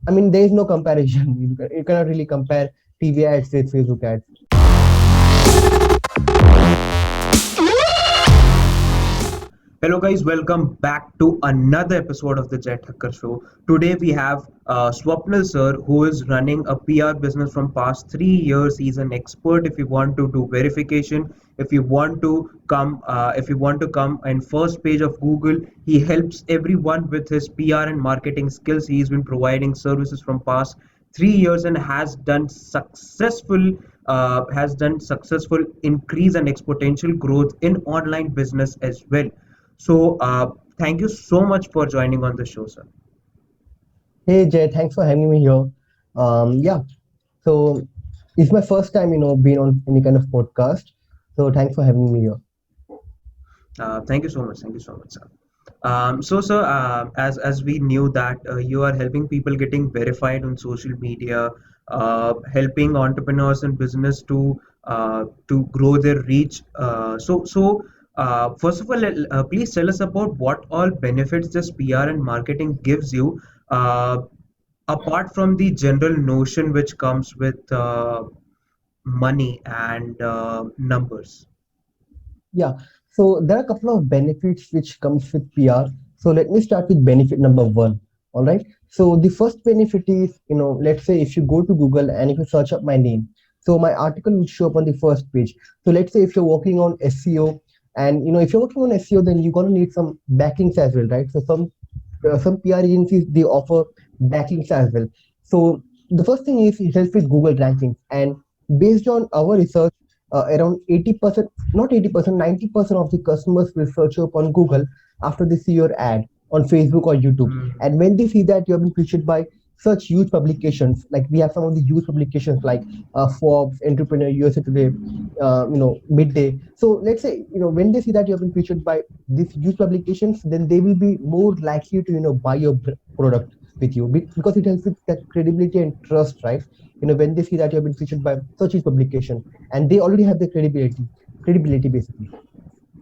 I mean, there is no comparison. You cannot really compare TV ads with Facebook ads. Hello, guys, welcome back to another episode of the Jet Hacker Show. Today, we have Swapnil sir, who is running a PR business from past 3 years. He's an expert if you want to do verification, if you want to come in first page of Google. He helps everyone with his PR and marketing skills. He's been providing services from past 3 years and has done successful increase and exponential growth in online business as well. So, thank you so much for joining on the show, sir. Hey Jay, thanks for having me here. Yeah, so it's my first time, being on any kind of podcast. So thanks for having me here. Thank you so much. Thank you so much, sir. Sir, as we knew that you are helping people getting verified on social media, helping entrepreneurs and business to grow their reach. First of all, please tell us about what all benefits this PR and marketing gives you, apart from the general notion which comes with money and numbers. Yeah, so there are a couple of benefits which comes with PR. So let me start with benefit number one. All right. So the first benefit is, let's say if you go to Google and if you search up my name, so my article will show up on the first page. So let's say if you're working on SEO, and if you're working on SEO, then you're gonna need some backlinks as well, right? So some PR agencies they offer backlinks as well. So the first thing is it helps with Google rankings, and based on our research, around 80%, not 80%, 90% of the customers will search up on Google after they see your ad on Facebook or YouTube. Mm, And when they see that you have been featured by such huge publications, like we have some of the huge publications like Forbes, Entrepreneur, USA Today, Midday. So let's say, when they see that you have been featured by these huge publications, then they will be more likely to, buy your product with you because it helps with that credibility and trust, right? When they see that you have been featured by such huge publication, and they already have the credibility basically.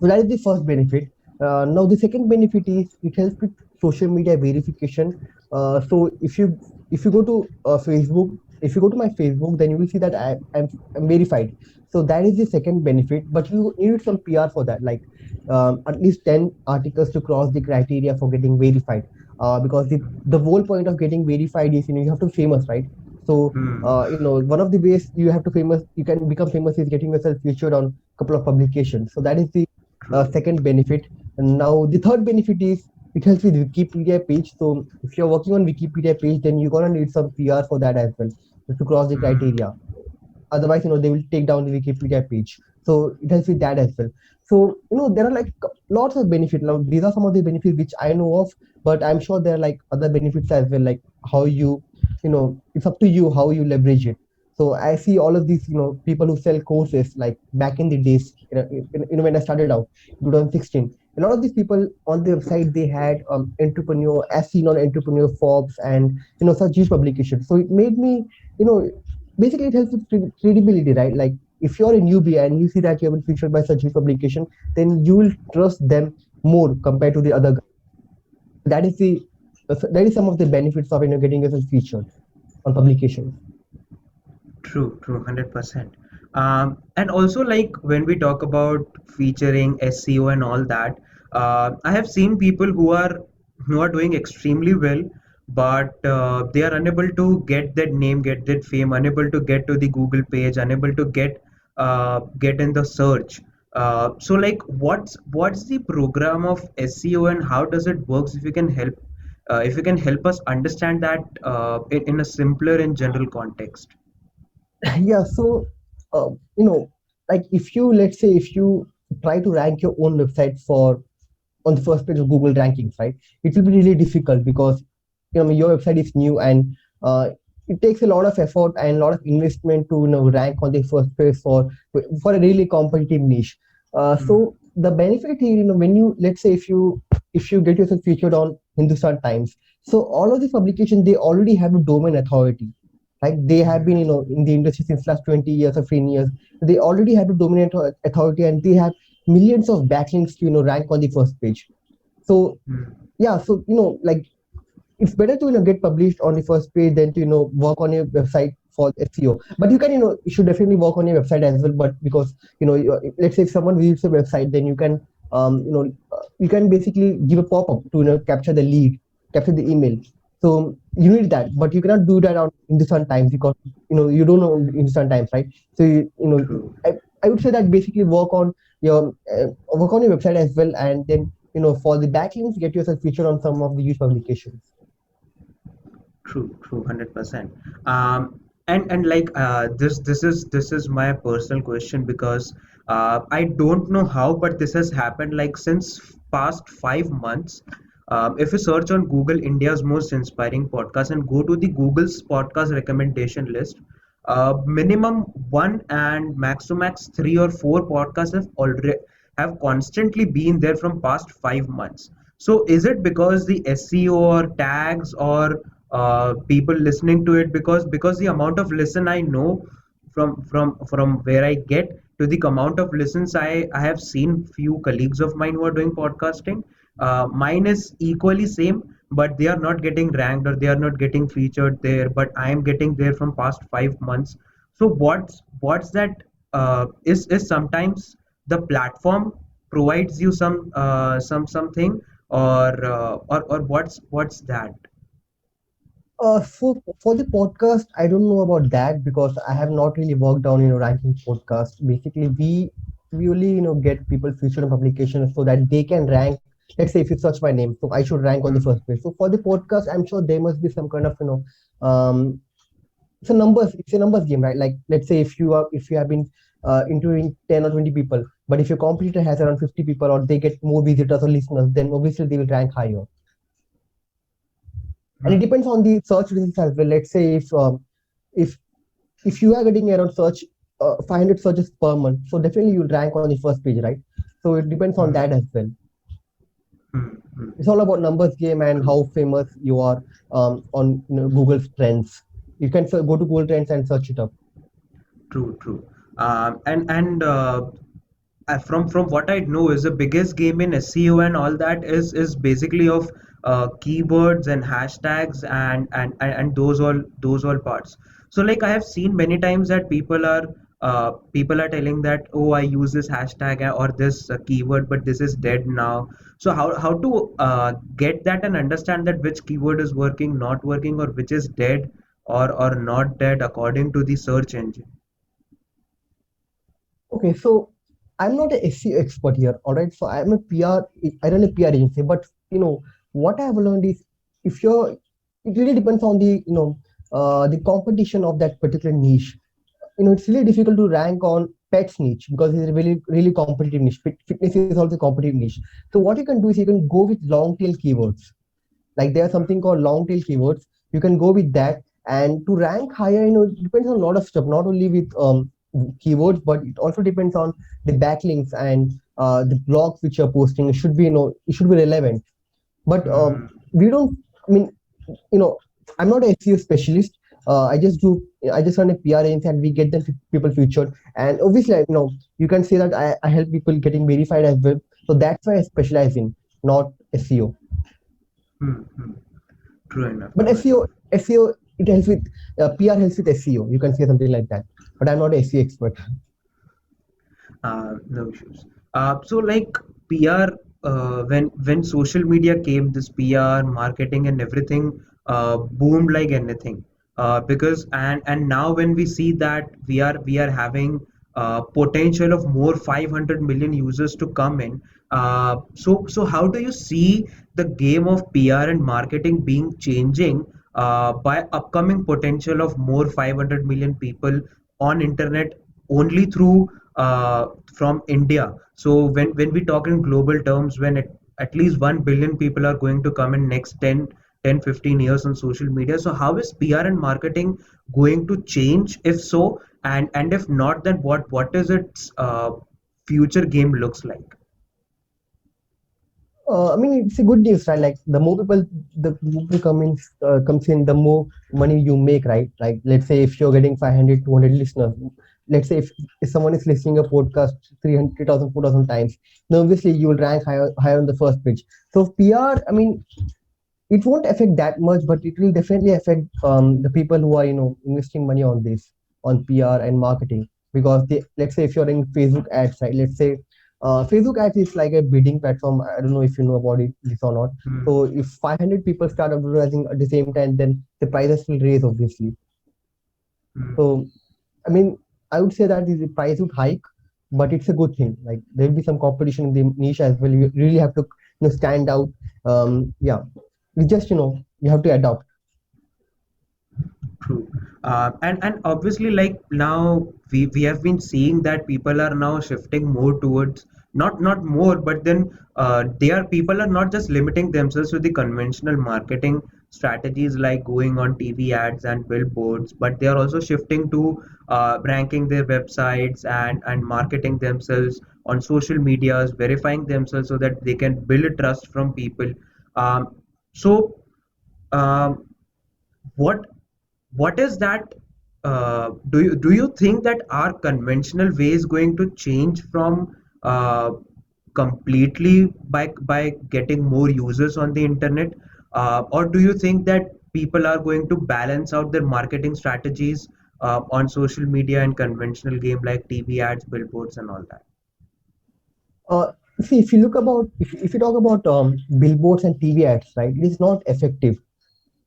So that is the first benefit. Now the second benefit is it helps with social media verification. So if you go to Facebook, if you go to my Facebook, then you will see that I'm verified. So that is the second benefit. But you need some PR for that, like at least 10 articles to cross the criteria for getting verified. Because the whole point of getting verified is you have to famous, right? So mm, one of the ways you can become famous is getting yourself featured on a couple of publications. So that is the true. second benefit. And now the third benefit is it helps with Wikipedia page. So if you're working on Wikipedia page, then you're gonna need some PR for that as well to cross the Mm, criteria. Otherwise, they will take down the Wikipedia page. So it helps with that as well. So there are like lots of benefits. Now these are some of the benefits which I know of, but I'm sure there are like other benefits as well, like how it's up to you how you leverage it. So I see all of these people who sell courses like back in the days, when I started out in 2016. A lot of these people on their website they had entrepreneur, as seen on entrepreneur, Forbes, and such huge publications. So it made me, you know basically it helps with credibility, right? Like if you're a newbie and you see that you have been featured by such a publication, then you will trust them more compared to the other guys. That is some of the benefits of getting yourself featured on publications. true, 100%. And also, like when we talk about featuring SEO and all that, I have seen people who are doing extremely well, but they are unable to get that name, get that fame, unable to get to the Google page, unable to get in the search. So, like, what's the program of SEO and how does it works? If you can help us understand that in a simpler and general context. Yeah, so uh, you know like if you, let's say, if you try to rank your own website for on the first page of Google rankings, right? It will be really difficult because your website is new, and it takes a lot of effort and a lot of investment to rank on the first page for a really competitive niche. Hmm. So the benefit here, when you, let's say, if you get yourself featured on Hindustan Times, so all of the publications they already have a domain authority. Like they have been, in the industry since last 20 years or 15 years. They already have a dominant authority, and they have millions of backlinks to rank on the first page. So Hmm. yeah, so like it's better to get published on the first page than to work on your website for SEO. But you can you should definitely work on your website as well. But because let's say if someone visits your website, then you can you can basically give a pop up to capture the lead, capture the email. So you need that, but you cannot do that on Hindustan Times because you don't know Hindustan Times, right? So True. I would say that basically work on your website as well, and then for the backlinks, get yourself featured on some of the huge publications. True, 100%. And like this is my personal question because I don't know how, but this has happened like since past 5 months. If you search on Google India's most inspiring podcast and go to the Google's podcast recommendation list, minimum one and max to max three or four podcasts have constantly been there from past 5 months. So is it because the SEO or tags or people listening to it? Because the amount of listen I know from where I get to the amount of listens I have seen few colleagues of mine who are doing podcasting. Mine is equally same, but they are not getting ranked or they are not getting featured there. But I am getting there from past 5 months. So what's that? Is sometimes the platform provides you something or what's that? So for the podcast, I don't know about that because I have not really worked on ranking podcast. Basically, we only get people featured in publications so that they can rank. Let's say if you search my name, so I should rank on the Hmm. first page. So for the podcast, I'm sure there must be some kind of it's a numbers game, right? Like let's say if you have been interviewing 10 or 20 people, but if your competitor has around 50 people or they get more visitors or listeners, then obviously they will rank higher. And it Hmm. depends on the search results as well. Let's say if if you are getting around search 500 searches per month, so definitely you'll rank on the first page, right? So it depends on Hmm. that as well. Hmm. Hmm. It's all about numbers game and True. how famous you are on Google's trends. You can go to Google Trends and search it up. True. And from what I know is the biggest game in SEO and all that is basically of keywords and hashtags and those all parts. So like I have seen many times that people are telling that, oh, I use this hashtag or this keyword, but this is dead now. So how to get that and understand that which keyword is working, not working, or which is dead or not dead according to the search engine. Okay, so I'm not a SEO expert here, all right? So I'm a PR, I run a PR agency, but what I've learned is if you're, it really depends on the competition of that particular niche. It's really difficult to rank on pets niche because it's a really competitive niche. Fitness is also a competitive niche. So what you can do is you can go with long tail keywords. Like there's something called long tail keywords. You can go with that, and to rank higher, it depends on a lot of stuff, not only with keywords, but it also depends on the backlinks and the blogs which you're posting. It should be it should be relevant. But Hmm. we don't, I mean, you know I'm not a SEO specialist. I just run a PR agency and we get them people featured. And obviously, you can say that I help people getting verified as well. So that's why I specialize in, not SEO. Hmm. True enough, But true enough. SEO, it helps with PR helps with SEO. You can say something like that. But I'm not a SEO expert. No issues. So like PR, when social media came, this PR marketing and everything boomed like anything. Because and now when we see that we are having potential of more 500 million users to come in. So how do you see the game of PR and marketing being changing by upcoming potential of more 500 million people on internet only through from India? So when we talk in global terms, when at least 1 billion people are going to come in next 10 15 years on social media. So how is PR and marketing going to change? If so, and if not, then what is its future game looks like? I mean, it's a good news, right? Like the more people comes in, the more money you make, right? Like let's say if you're getting 500, 200 listeners, let's say if someone is listening a podcast 300,000, 4,000 times, then obviously you will rank higher on the first page. So PR, I mean, it won't affect that much, but it will definitely affect the people who are investing money on this, on PR and marketing. Because let's say if you're in Facebook ads, right? Let's say Facebook ads is like a bidding platform. I don't know if you know about it, this or not. Mm, So if 500 people start advertising at the same time, then the prices will raise, obviously. mm. So I mean, I would say that the price would hike, but it's a good thing. Like there will be some competition in the niche as well. You really have to stand out. Yeah, we just you have to adapt. True. And obviously, like now we have been seeing that people are now shifting more towards, not more, but then they are people are not just limiting themselves to the conventional marketing strategies like going on TV ads and billboards, but they are also shifting to ranking their websites and marketing themselves on social medias, verifying themselves so that they can build trust from people. So um, what what is that do you think that our conventional way is going to change from completely by getting more users on the internet, or do you think that people are going to balance out their marketing strategies on social media and conventional game like TV ads, billboards, and all that? See, if you look about if you talk about billboards and TV ads, right? It is not effective.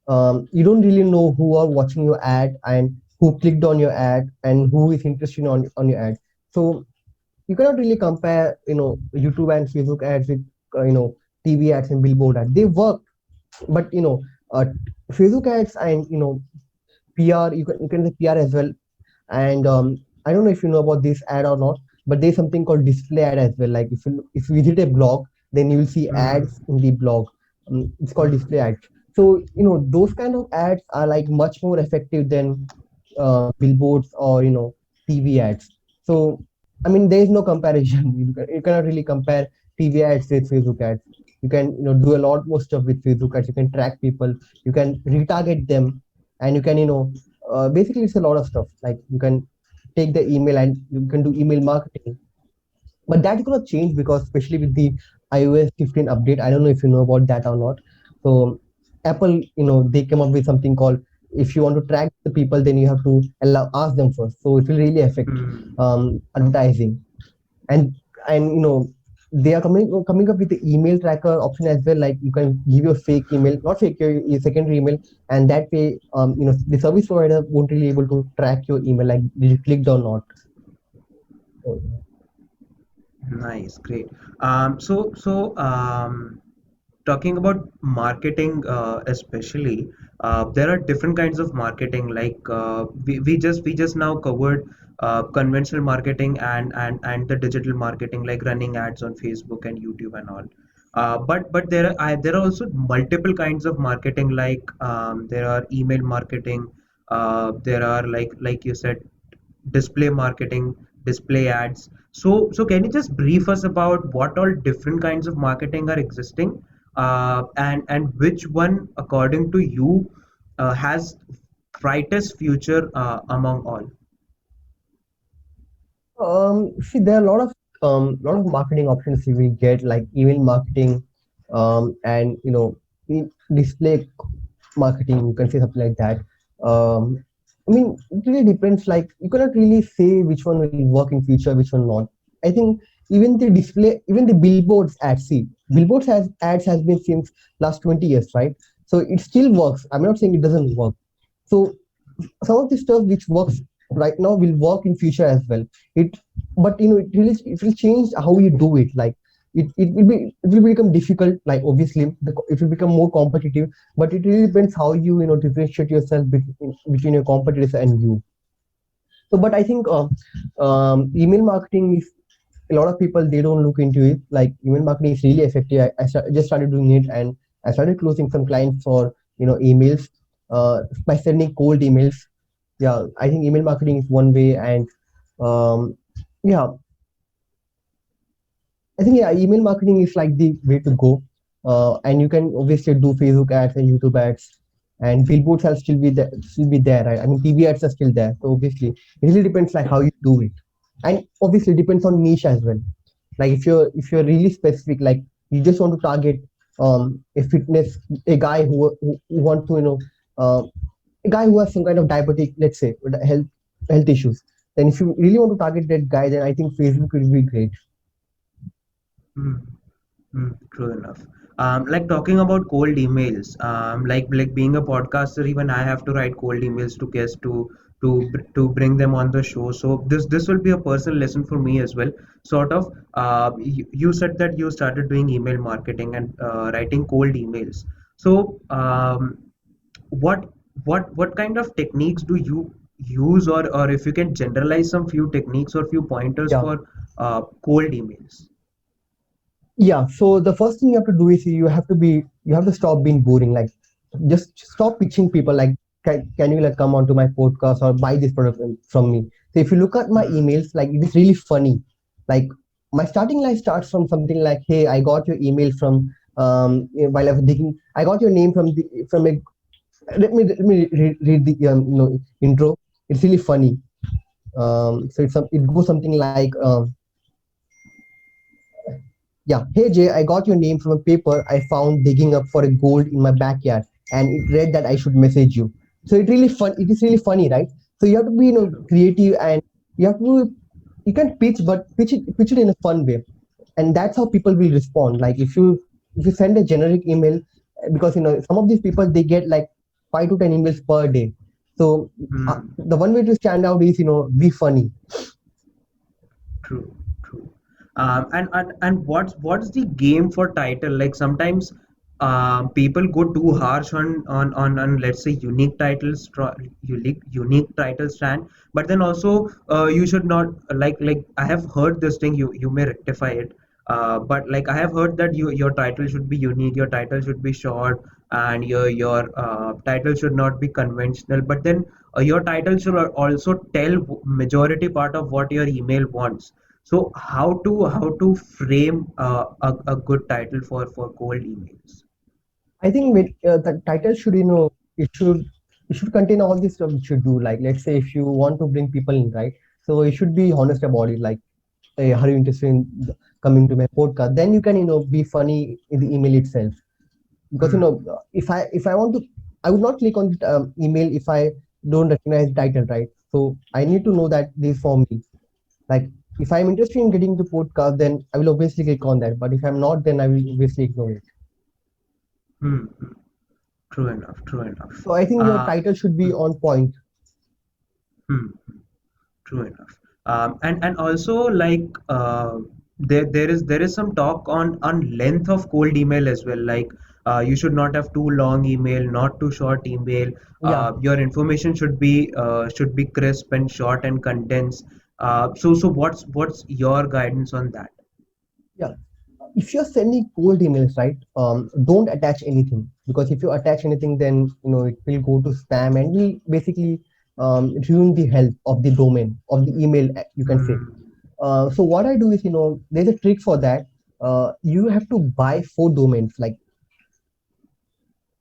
You don't really know who are watching your ad and who clicked on your ad and who is interested on your ad. So you cannot really compare YouTube and Facebook ads with TV ads and billboard ads. They work, but Facebook ads and PR, you can say PR as well. And I don't know if you know about this ad or not, but there's something called display ad as well. Like if you visit a blog, then you will see Mm, ads in the blog. It's called mm, display ads. So those kind of ads are like much more effective than billboards or TV ads. So I mean, there is no comparison. You cannot really compare TV ads with Facebook ads. You can do a lot more stuff with Facebook ads. You can track people. You can retarget them, and you can basically it's a lot of stuff. Like you can take the email and you can do email marketing, but that's gonna change because especially with the iOS 15 update. I don't know if you know about that or not. So Apple, they came up with something called, if you want to track the people, then you have to ask them first. So it will really affect mm. advertising. And they are coming up with the email tracker option as well. Like you can give your fake email, not fake, your secondary email, and that way the service provider won't really able to track your email, like did you clicked or not. So, Nice, great. Talking about marketing, especially, there are different kinds of marketing. Like we just now covered conventional marketing and the digital marketing, like running ads on Facebook and YouTube and all. But there are also multiple kinds of marketing. Like there are email marketing. There are like you said, display marketing, display ads. So can you just brief us about what all different kinds of marketing are existing, and which one, according to you, has brightest future among all? see, there are a lot of marketing options we get, like email marketing, and display marketing. You can say something like that. I mean, it really depends. Like you cannot really say which one will work in future, which one not. I think even the billboards ads. See, billboards has ads has been since last 20 years, right? So it still works. I'm not saying it doesn't work. So some of the stuff which works right now will work in future as well. It But it will change how you do it. Like it will become difficult. Like obviously it will become more competitive, but it really depends how you differentiate yourself between your competitors and you. So but I think email marketing is, a lot of people, they don't look into it. Like email marketing is really effective. Just started doing it, and I started closing some clients for emails, by sending cold emails. Yeah, I think email marketing is one way. And um, yeah, I think, yeah, email marketing is like the way to go. And you can obviously do Facebook ads and YouTube ads, and billboards will still be there, right? I mean, TV ads are still there. So obviously, it really depends like how you do it, and obviously it depends on niche as well. Like if you're really specific, like you just want to target a fitness, a guy who want to uh, a guy who has some kind of diabetic, let's say, with health issues. Then if you really want to target that guy, then I think Facebook will be great. Hmm. True enough. Like talking about cold emails, like being a podcaster, even I have to write cold emails to guests to bring them on the show. So this will be a personal lesson for me as well. Sort of. You said that you started doing email marketing and writing cold emails. So what what kind of techniques do you use, or if you can generalize some few techniques or few pointers Yeah. for cold emails? Yeah, so the first thing you have to do is you have to stop being boring. Like, just stop pitching people like, can you like come onto my podcast or buy this product from me? So if you look at my Hmm. emails, like it is really funny. Like my starting line starts from something like, hey, I got your email from while I was digging. I got your name from a. Let me read the intro. It's really funny. It goes something like. Yeah. Hey Jay, I got your name from a paper I found digging up for a gold in my backyard, and it read that I should message you. So it is really funny, right? So you have to be creative, and you have to you can pitch, but pitch it in a fun way, and that's how people will respond. Like if you send a generic email, because some of these people they get like 5 to 10 emails per day. So Hmm. the one way to stand out is be funny. True, true. And what's the game for title? Like sometimes people go too harsh on let's say unique titles, unique title stand. But then also you should not like I have heard this thing. You may rectify it. But like I have heard that your title should be unique. Your title should be short, and your title should not be conventional. But then your title should also tell majority part of what your email wants. So how to frame a good title for cold emails? I think the title should, it should contain all this stuff it should do. Like, let's say if you want to bring people in, right? So it should be honest about it. Like, hey, are you interested in coming to my podcast? Then you can, be funny in the email itself. Because Hmm. if I want to, I would not click on the email if I don't recognize the title, right? So I need to know that this is for me. Like, if I'm interested in getting the podcast, then I will obviously click on that. But if I'm not, then I will obviously ignore it. Hmm. Hmm. True enough. True enough. So I think your Uh, title should be hmm, on point. hmm. True enough. And also like there is some talk on length of cold email as well. Like you should not have too long email, not too short email. Yeah, Your information should be crisp and short and condensed. So what's your guidance on that? yeah. If you're sending cold emails, right, don't attach anything, because if you attach anything, then it will go to spam and will basically ruin the health of the domain of the email. You can say. Hmm. So what I do is, there's a trick for that. You have to buy 4 domains. Like,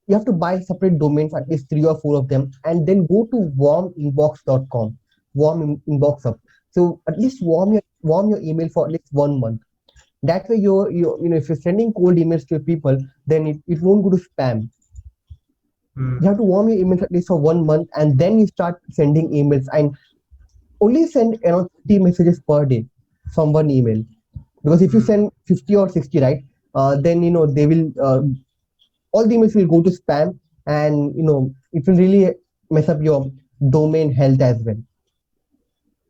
you have to buy separate domains, at least 3 or 4 of them, and then go to warminbox.com. Inbox up. So at least warm your email for at least 1 month. That way, if you're sending cold emails to people, then it won't go to spam. You have Hmm. to warm your emails at least for 1 month, and then you start sending emails, and only send around 50 messages per day from one email. Because if you Hmm. send 50 or 60, right, then they will all the emails will go to spam, and it will really mess up your domain health as well.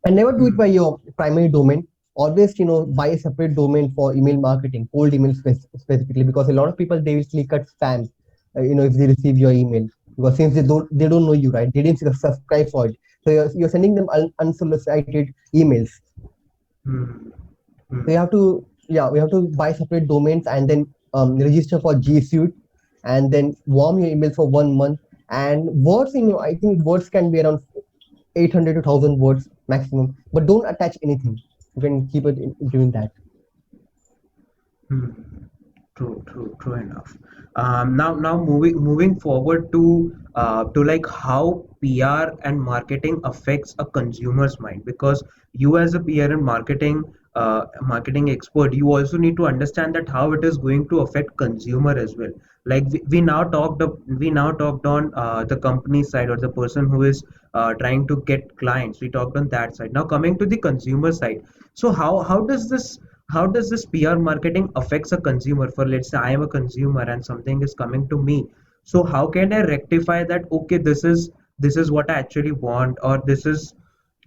And never do it Hmm. by your primary domain. Always buy a separate domain for email marketing, cold email specifically, because a lot of people they will click at spam, if they receive your email, because since they don't know you, right, they didn't subscribe for it, so you're sending them unsolicited emails. Hmm. So you Hmm. have to, yeah, we have to buy separate domains, and then register for G Suite, and then warm your email for 1 month. And words, I think words can be around 800 to 1000 words maximum, but don't attach anything. You can keep it doing that. Hmm. True enough. Now moving forward to like how PR and marketing affects a consumer's mind, because you as a PR and marketing, marketing expert, you also need to understand that how it is going to affect consumer as well. Like we now talked on the company side, or the person who is trying to get clients. We talked on that side. Now coming to the consumer side. So how does this PR marketing affects a consumer? For, let's say, I am a consumer and something is coming to me. So how can I rectify that? Okay, this is what I actually want, or this is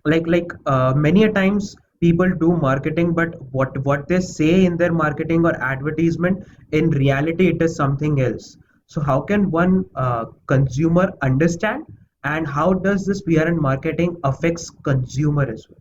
many a times people do marketing, but what they say in their marketing or advertisement, in reality it is something else. So how can one consumer understand, and how does this PR and marketing affects consumer as well?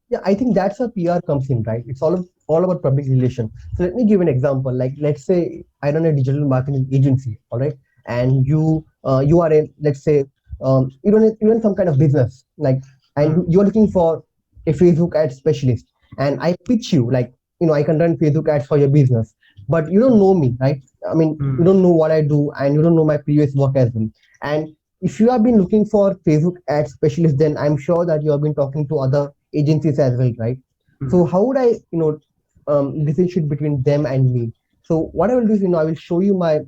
Yeah, I think that's where PR comes in, right? It's all about public relation. So let me give an example. Like, let's say I run a digital marketing agency, all right, and you are in, let's say, you run some kind of business, like, and Hmm. you're looking for a Facebook ad specialist, and I pitch you like, I can run Facebook ads for your business, but you don't know me, right? I mean, you Hmm. don't know what I do, and you don't know my previous work as well. And if you have been looking for Facebook ad specialist, then I'm sure that you have been talking to other agencies as well, right? Hmm. So how would I, differentiate between them and me? So what I will do is, I will show you my,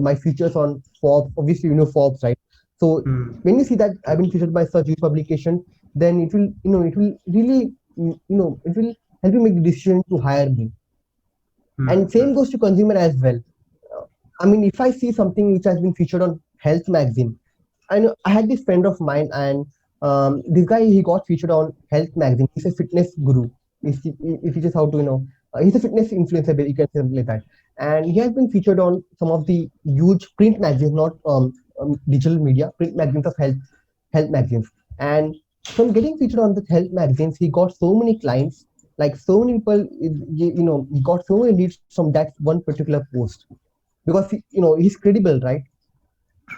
my features on Forbes. Obviously, Forbes, right? So Hmm. when you see that I've True. been featured by such huge publication, then it will really, it will help you make the decision to hire me. Hmm. And same goes to consumer as well. I mean, if I see something which has been featured on Health Magazine, I know I had this friend of mine, and this guy, he got featured on Health Magazine. He's a fitness guru. If he just how to, he's a fitness influencer, you can say something like that. And he has been featured on some of the huge print magazines, not digital media, print magazines of health magazines. And from getting featured on the health magazines, he got so many clients, like so many people, he got so many leads from that one particular post, because he's credible, right?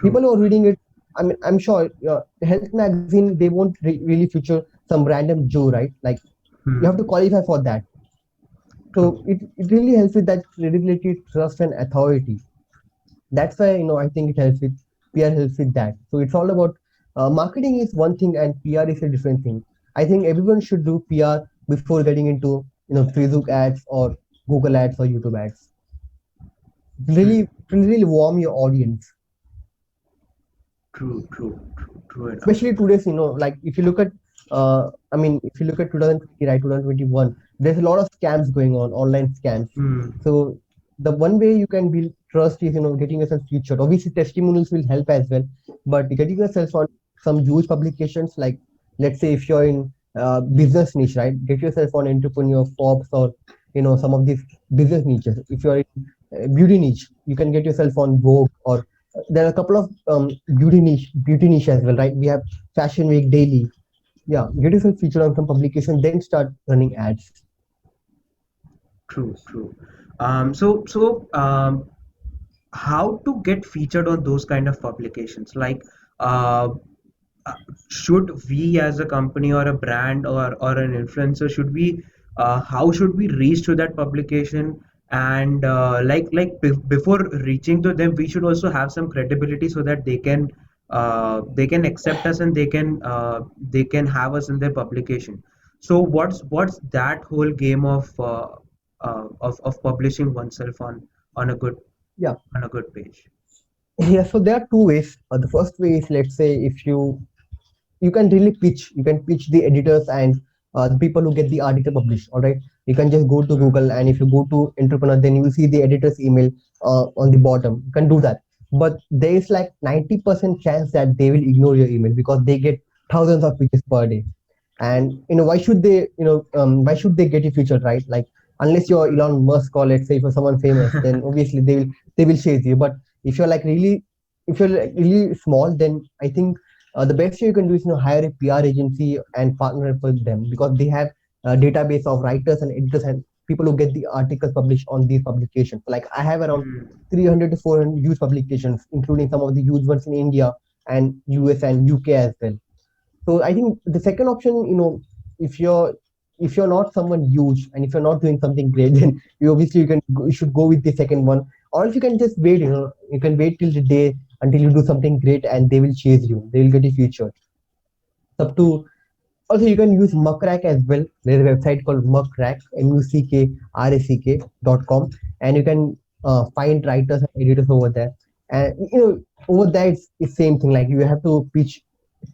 People True. who are reading it, I mean, I'm sure health magazine, they won't really feature some random Joe, right? Like, you have Hmm. to qualify for that. So True. it really helps with that credibility, trust, and authority. That's why, I think it helps with PR, helps with that. So it's all about marketing is one thing, and PR is a different thing. I think everyone should do PR before getting into Facebook ads or Google ads or YouTube ads. Hmm. Really warm your audience. True. True. True. True enough. Especially today's, like, if you look at I mean, if you look at 2020, right, 2021, there's a lot of scams going on, online scams. Hmm. So the one way you can build trust is, getting yourself featured. Obviously testimonials will help as well, but getting yourself on some huge publications, like, let's say if you're in business niche, right, get yourself on Entrepreneur, Forbes, or some of these business niches. If you're in beauty niche, you can get yourself on Vogue, or there are a couple of beauty niche as well, right? We have Fashion Week Daily. Yeah, get yourself featured on some publication, then start running ads. True. True. So how to get featured on those kind of publications, like uh, uh, should we as a company or a brand or an influencer, should we how should we reach to that publication? And before reaching to them, we should also have some credibility so that they can accept us, and they can have us in their publication. So what's that whole game of publishing oneself on a good Yeah, on a good page? yeah. So there are two ways. The first way is, let's say, if you can really pitch, you can pitch the editors and the people who get the article published. All right, you can just go to Hmm. Google, and if you go to Entrepreneur, then you will see the editor's email on the bottom. You can do that, but there is like 90% chance that they will ignore your email, because they get thousands of pitches per day. And why should they, why should they get you featured, right? Like, unless you're Elon Musk, or let's say for someone famous, then obviously they will chase you. But if you're like really, if you're like really small, then I think the best way you can do is, hire a PR agency and partner up with them, because they have a database of writers and editors and people who get the articles published on these publications. Like, I have around Hmm. 300 to 400 huge publications, including some of the huge ones in India and US and UK as well. So I think the second option, if you're if you're not someone huge, and if you're not doing something great, then you should go with the second one. Or if you can just wait, you can wait till the day until you do something great, and they will chase you. They will get you featured. It's up to Also, you can use Muckrack as well. There's a website called Muckrack, muckrack.com, and you can find writers and editors over there. And over there it's same thing. Like you have to pitch,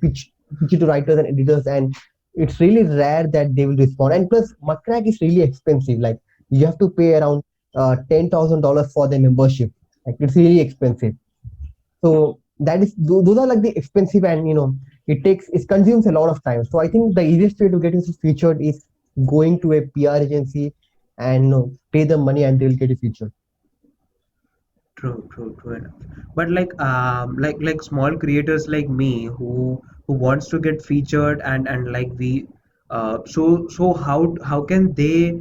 pitch it to writers and editors, and it's really rare that they will respond. And plus, Muckrack is really expensive. Like you have to pay around $10,000 for the membership. Like it's really expensive. So that is those are like the expensive, and it consumes a lot of time. So I think the easiest way to get into featured is going to a PR agency and pay them money and they'll get you featured. True enough. But like small creators like me who wants to get featured and like we so how can they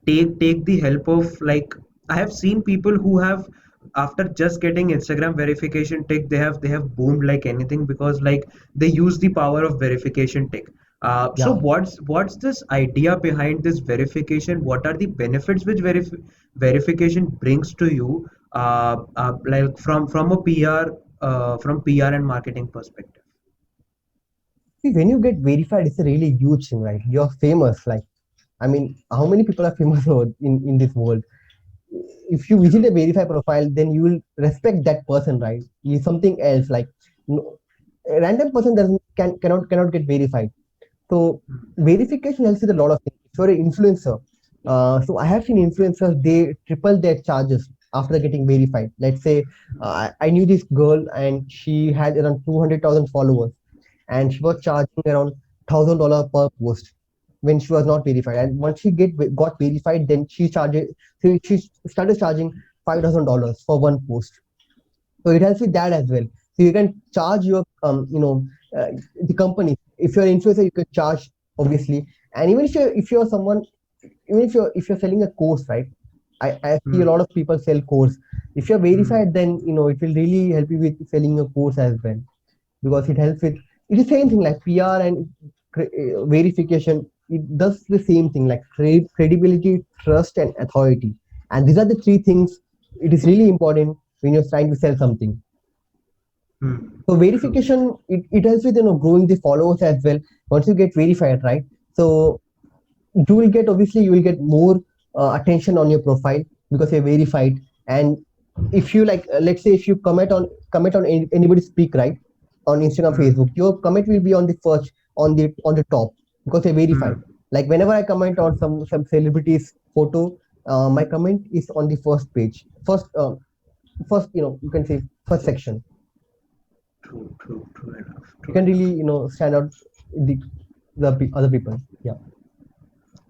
take the help of like I have seen people who have after just getting Instagram verification tick they have boomed like anything because like they use the power of verification tick. So Yeah. what's this idea behind this verification? What are the benefits which verification brings to you? Like from a PR from PR and marketing perspective. See, when you get verified, it's a really huge thing, right? You're famous. Like, I mean, how many people are famous in this world? If you visit True. a verified profile, then you will respect that person, right? He's something else. Like, a random person doesn't cannot get verified. So verification helps with a lot of things. If you're an influencer, so I have seen influencers they triple their charges after getting verified. Let's say I knew this girl and she had around 200,000 followers, and she was charging around $1,000 per post when she was not verified. And once she got verified, then she started charging $5,000 for one post. So it helps with that as well. So you can charge your uh, the company. If you're an influencer, you can charge obviously. And even if you're someone, even if you're selling a course, right? I see a Hmm. lot of people sell course. If you're Hmm. verified, then it will really help you with selling a course as well, because it helps with it is same thing like PR and verification. It does the same thing like credibility, trust, and authority. And these are the three things. It is really important when you're trying to sell something. Hmm. So True. verification, it helps with growing the followers as well. Once you get verified, right? So you will get more attention on your profile because you're verified. And if you like, let's say if you comment on anybody's speak, right, on Instagram, Hmm. Facebook, your comment will be on the first, on the top, because you're verified. Hmm. Like whenever I comment on some celebrities photo, my comment is on the first page, first, you can say first section. True enough. You True can enough. really stand out the other people. Yeah.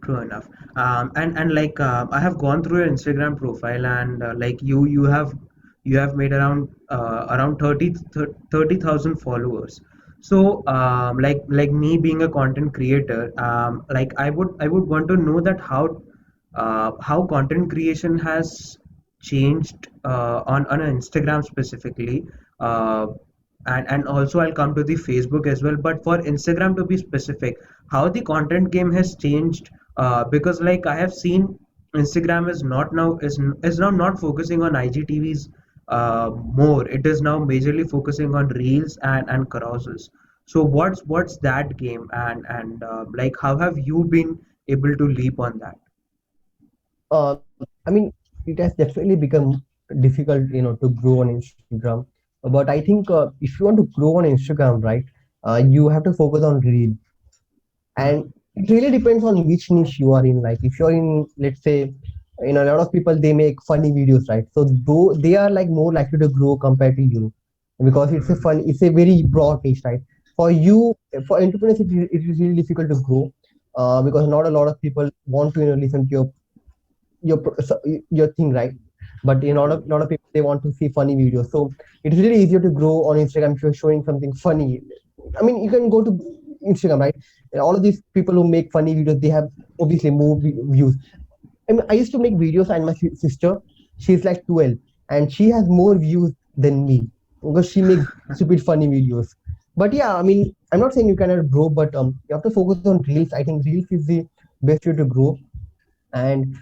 True enough. And like I have gone through your Instagram profile and like you have made around 30,000 followers. So like me being a content creator, like I would want to know that how content creation has changed on Instagram specifically. Uh, and also I'll come to the Facebook as well. But for Instagram to be specific, how the content game has changed because like I have seen Instagram is now not focusing on IGTVs more. It is now majorly focusing on reels and carousels. So what's that game and like how have you been able to leap on that? I mean, it has definitely become difficult, to grow on Instagram. But I think if you want to grow on Instagram, right, you have to focus on reel. And Hmm. it really depends on which niche you are in. Like if you're in, let's say, a lot of people they make funny videos, right? So though they are like more likely to grow compared to you, because Hmm. it's a very broad niche, right? For you, for entrepreneurs, it is really difficult to grow, because not a lot of people want to listen to your thing, right? But True. lot of people they want to see funny videos. So it's really easier to grow on Instagram if you're showing something funny. I mean, you can go to Instagram, right? And all of these people who make funny videos, they have obviously more views. I mean, I used to make videos, and my sister, she's like 12, and she has more views than me because she makes stupid funny videos. But yeah, I mean, I'm not saying you cannot grow, but you have to focus on reels. I think reels is the best way to grow. And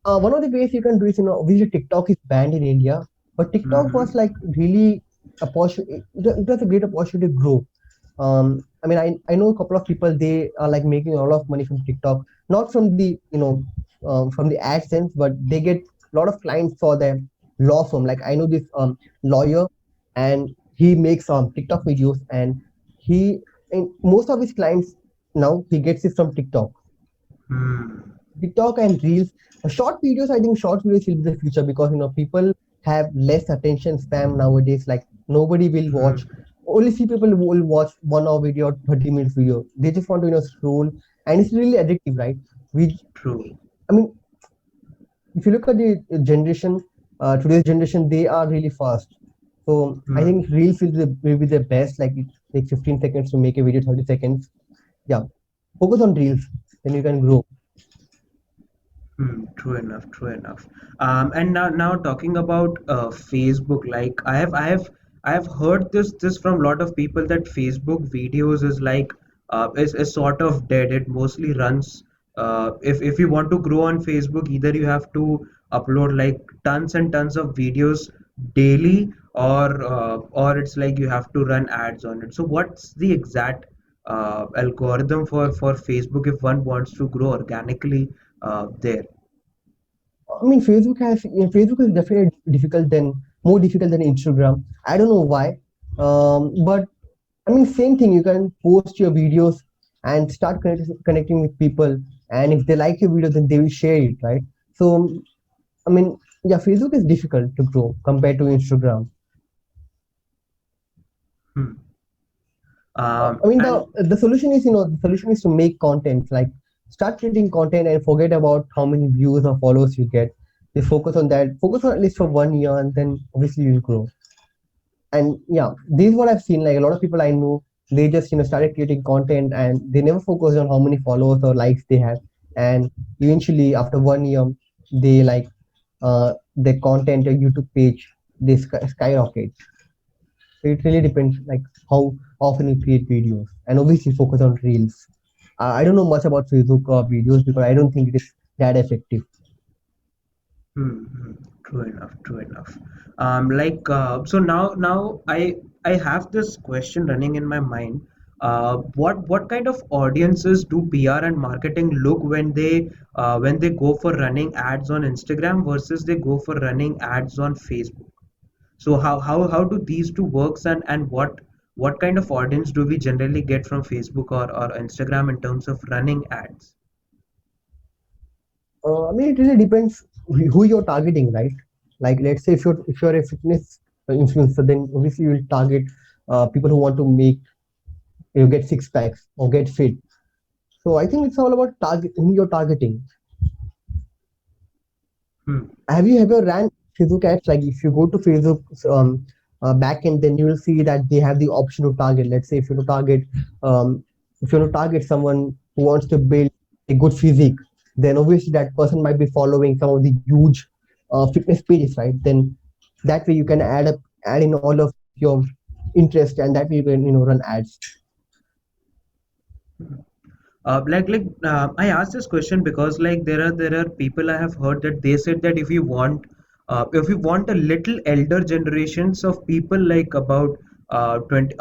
one of the ways you can do is, obviously TikTok is banned in India, but TikTok was Hmm. like really opportunity. It was a great opportunity to grow. I mean, I know a couple of people, they are like making a lot of money from TikTok, not from the, from the AdSense, but they get a lot of clients for their law firm. Like I know this lawyer, and he makes TikTok videos, and he, and most of his clients now he gets it from TikTok. Hmm. TikTok and Reels. Short videos, I think short videos will be the future, because people have less attention span nowadays. Like nobody will watch. Hmm. Only few people will watch 1 hour video or 30 minutes video. They just want to scroll, and it's really addictive, right? We, True. I mean, if you look at the generation, today's generation, they are really fast. So I Hmm. think Reels will be the best. Like it takes 15 seconds to make a video, 30 seconds. Yeah, focus on Reels, then you can grow. Hmm, true enough, true enough. And now talking about Facebook, like I have heard this from a lot of people that Facebook videos is like is sort of dead. It mostly runs. If you want to grow on Facebook, either you have to upload like tons and tons of videos daily, or it's like you have to run ads on it. So what's the exact algorithm for Facebook if one wants to grow organically there? I mean, Facebook is definitely difficult than more difficult than Instagram. I don't know why, but I mean, same thing. You can post your videos and start connecting with people, and if they like your video, then they will share it, right? So, I mean, yeah, Facebook is difficult to grow compared to Instagram. Hmm. I mean, And the solution is, the solution is to make content. Like start creating content and forget about how many views or followers you get. Just focus on that. Focus on at least for 1 year, and then obviously you'll grow. And yeah, this is what I've seen. Like a lot of people I know, they just started creating content, and they never focus on how many followers or likes they have. And eventually after 1 year, they like their content or YouTube page, they skyrocket. So it really depends like how often you create videos, and obviously focus on reels. I don't know much about Facebook videos, because I don't think it is that effective. hmm, true enough, true enough. So now I have this question running in my mind. What kind of audiences do PR and marketing look when they go for running ads on Instagram versus they go for running ads on Facebook? So how do these two works, and what kind of audience do we generally get from Facebook or Instagram in terms of running ads? I mean, it really depends who you're targeting, right? Like, let's say if you're a fitness influencer, then obviously you will target people who want to make get six packs or get fit. So I think it's all about target who you're targeting. Hmm. Have you ever ran Facebook ads? Like, if you go to Facebook backend, then you will see that they have the option to target. Let's say um, if you want to target someone who wants to build a good physique, then obviously that person might be following some of the huge fitness pages, right? Then that way you can add in all of your interest, and that way you can run ads. I asked this question because like there are people I have heard that they said that if you want a little elder generations of people like about 20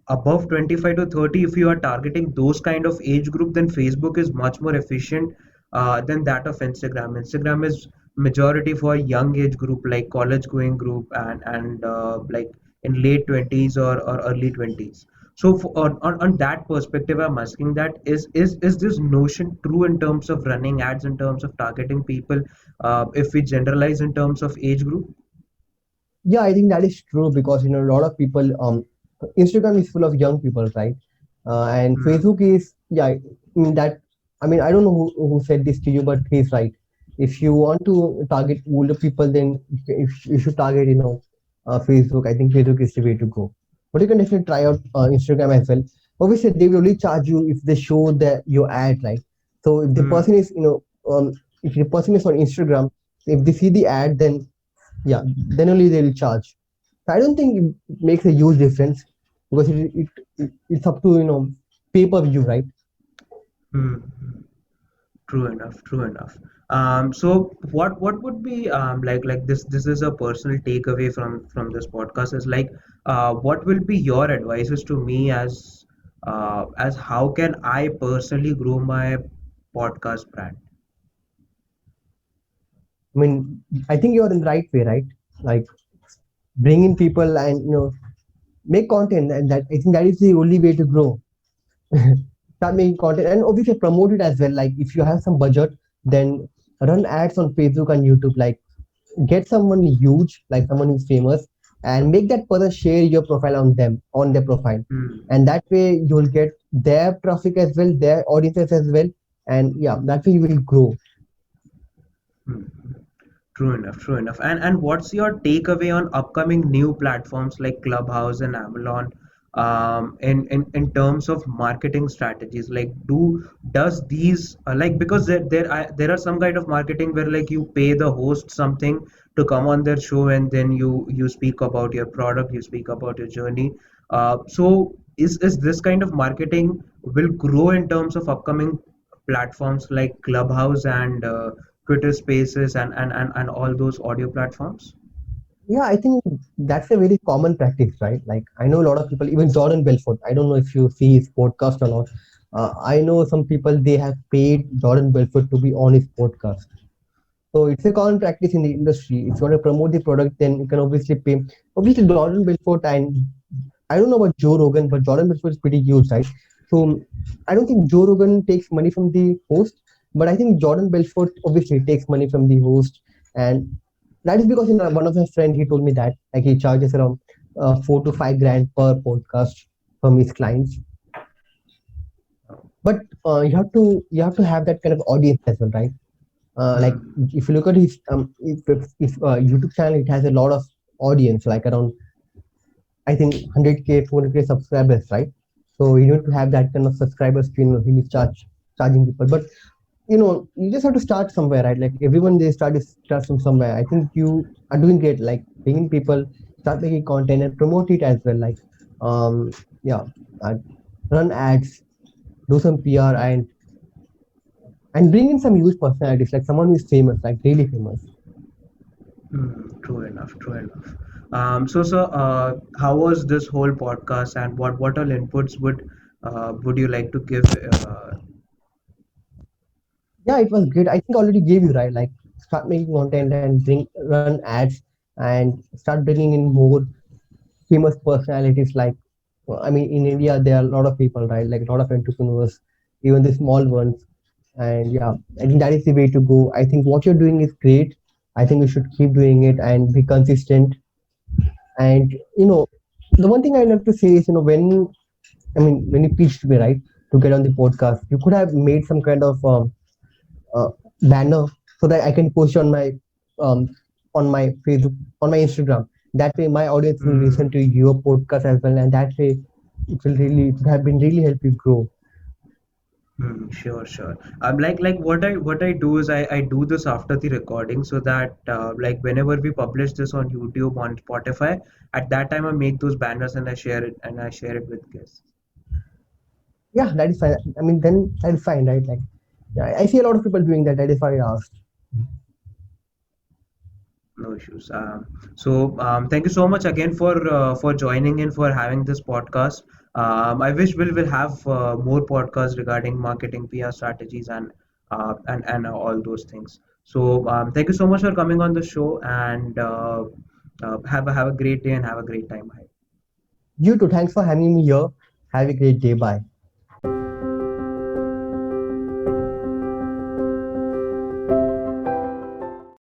above 25 to 30, if you are targeting those kind of age group, then Facebook is much more efficient than that of Instagram. Instagram is majority for young age group like college going group and like in late 20s or early 20s. So on that perspective, I'm asking that is this notion true in terms of running ads, in terms of targeting people, if we generalize in terms of age group? Yeah, I think that is true, because a lot of people Instagram is full of young people, right? And Hmm. Facebook is, yeah, that, I mean, I don't know who said this to you, but he's right. If you want to target older people, then you should target Facebook. I think Facebook is the way to go. But you can definitely try out Instagram as well. Obviously they will only charge you if they show that your ad, right? So if the Hmm. person is if the person is on Instagram, if they see the ad, then yeah, then only they will charge. So I don't think it makes a huge difference, because it's up to pay per view, right? Hmm. True enough, true enough. So what would be like this is a personal takeaway from this podcast is like what will be your advices to me as how can I personally grow my podcast brand? I mean, I think you're in the right way, right? Like bring in people and make content, and that I think that is the only way to grow. Start making content and obviously promote it as well. Like if you have some budget, then run ads on Facebook and YouTube. Like get someone huge, like someone who's famous, and make that person share your profile on their profile, Hmm. and that way you'll get their traffic as well, their audiences as well, and yeah, that way you will grow. Hmm. True enough, true enough. And what's your takeaway on upcoming new platforms like Clubhouse and Amazon, in terms of marketing strategies? Like, does these like, because there are some kind of marketing where like you pay the host something to come on their show, and then you speak about your product, you speak about your journey. So is this kind of marketing will grow in terms of upcoming platforms like Clubhouse and Twitter Spaces and all those audio platforms? Yeah, I think that's a very common practice, right? Like I know a lot of people, even Jordan Belfort. I don't know if you see his podcast or not. I know some people they have paid Jordan Belfort to be on his podcast. So it's a common practice in the industry. If you want to promote the product, then you can obviously pay. Obviously, Jordan Belfort and I don't know about Joe Rogan, but Jordan Belfort is pretty huge, right? So I don't think Joe Rogan takes money from the host, but I think Jordan Belfort obviously takes money from the host, and that is because one of my friend he told me that like he charges around 4 to 5 grand per podcast from his clients. But you have to have that kind of audience as well, right? Like Hmm. if you look at his if YouTube channel, it has a lot of audience, like around I think 100K, 400K subscribers, right? So you need to have that kind of subscribers to really charging people. But you just have to start somewhere, right? Like everyone they start from somewhere. I think you are doing great, like bringing people, start making content and promote it as well. Like yeah, uh, run ads, do some PR, and bring in some huge personalities, like someone who is famous, like really famous. True enough, true enough. So, how was this whole podcast, and what all inputs would you like to give? Yeah, it was great. I think I already gave you right. Like start making content and run ads and start bringing in more famous personalities. Like I mean, in India there are a lot of people, right? Like a lot of entrepreneurs, even the small ones. And yeah, I think that is the way to go. I think what you're doing is great. I think you should keep doing it and be consistent. And the one thing I love to say is, when you pitched me, right, to get on the podcast, you could have made some kind of uh, banner so that I can post um, on my Facebook, on my Instagram. That way, my audience will listen to Mm, your podcast as well, and that way, it would have been really help you grow. sure, sure. Like what I do is I do this after the recording so that like whenever we publish this on YouTube, on Spotify, at that time I make those banners and I share it with guests. Yeah, that is fine. I mean, then that is fine, right? Like, yeah, I see a lot of people doing that. That is why I asked. No issues. So, thank you so much again for joining in, for having this podcast. I wish we'll have more podcasts regarding marketing, PR strategies, and all those things. So, thank you so much for coming on the show, and have a great day and have a great time ahead. You too. Thanks for having me here. Have a great day. Bye.